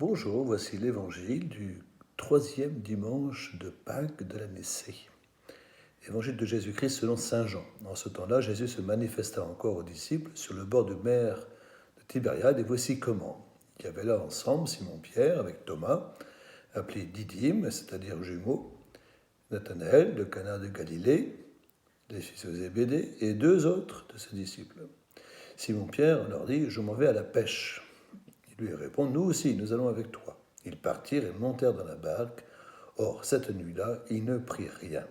Bonjour, voici l'évangile du troisième dimanche de Pâques de l'année C. Évangile de Jésus-Christ selon Saint Jean. En ce temps-là, Jésus se manifesta encore aux disciples sur le bord de mer de Tibériade, et voici comment. Il y avait là ensemble Simon-Pierre avec Thomas, appelé Didyme, c'est-à-dire jumeaux, Nathanaël de Cana de Galilée, les fils de Zébédée, et deux autres de ses disciples. Simon-Pierre leur dit « Je m'en vais à la pêche ». Ils lui répondent « Nous aussi, nous allons avec toi ». Ils partirent et montèrent dans la barque. Or, cette nuit-là, ils ne prirent rien.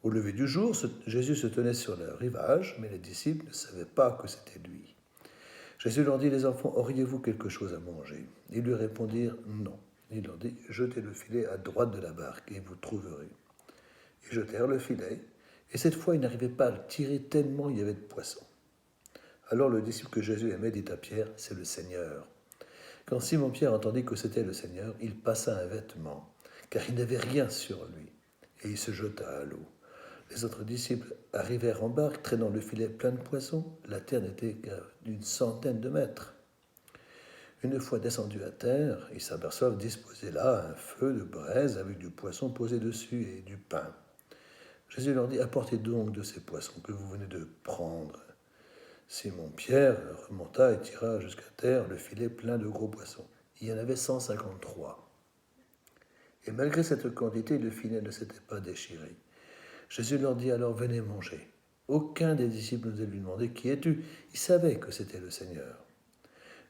Au lever du jour, Jésus se tenait sur le rivage, mais les disciples ne savaient pas que c'était lui. Jésus leur dit « Les enfants, auriez-vous quelque chose à manger ?» Ils lui répondirent « Non ». Il leur dit « Jetez le filet à droite de la barque et vous trouverez ». Ils jetèrent le filet, et cette fois, ils n'arrivaient pas à le tirer tellement il y avait de poissons. Alors le disciple que Jésus aimait dit à Pierre « C'est le Seigneur ». Quand Simon-Pierre entendit que c'était le Seigneur, il passa un vêtement, car il n'avait rien sur lui, et il se jeta à l'eau. Les autres disciples arrivèrent en barque, traînant le filet plein de poissons. La terre n'était qu'à d'une centaine de mètres. Une fois descendus à terre, ils s'aperçoivent disposé là un feu de braise avec du poisson posé dessus et du pain. Jésus leur dit « Apportez donc de ces poissons que vous venez de prendre ». Simon-Pierre remonta et tira jusqu'à terre le filet plein de gros poissons. Il y en avait 153. Et malgré cette quantité, le filet ne s'était pas déchiré. Jésus leur dit alors « Venez manger ». Aucun des disciples n'osait lui demander « Qui es-tu » Il savait que c'était le Seigneur.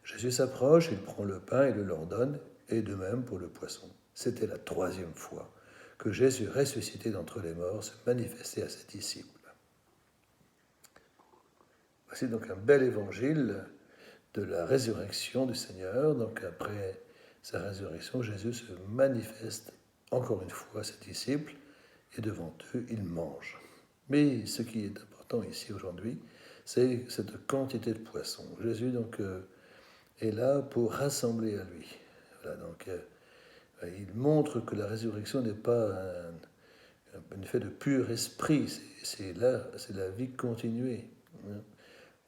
Jésus s'approche, il prend le pain et le leur donne, et de même pour le poisson. C'était la troisième fois que Jésus, ressuscité d'entre les morts, se manifestait à ses disciples. Voici donc un bel évangile de la résurrection du Seigneur. Donc après sa résurrection, Jésus se manifeste encore une fois à ses disciples et devant eux, il mange. Mais ce qui est important ici aujourd'hui, c'est cette quantité de poissons. Jésus donc est là pour rassembler à lui. Voilà, donc il montre que la résurrection n'est pas un effet de pur esprit, c'est la vie continuée.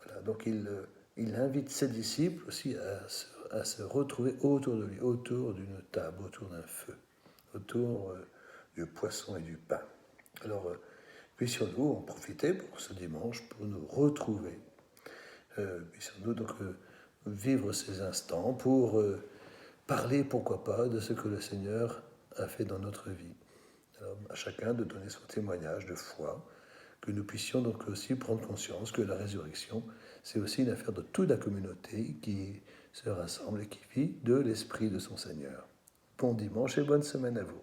Voilà, donc il invite ses disciples aussi à se retrouver autour de lui, autour d'une table, autour d'un feu, autour du poisson et du pain. Alors, puissions-nous en profiter pour ce dimanche, pour nous retrouver. Puissions-nous donc vivre ces instants pour parler, pourquoi pas, de ce que le Seigneur a fait dans notre vie. Alors, à chacun de donner son témoignage de foi, que nous puissions donc aussi prendre conscience que la résurrection, c'est aussi une affaire de toute la communauté qui se rassemble et qui vit de l'Esprit de son Seigneur. Bon dimanche et bonne semaine à vous.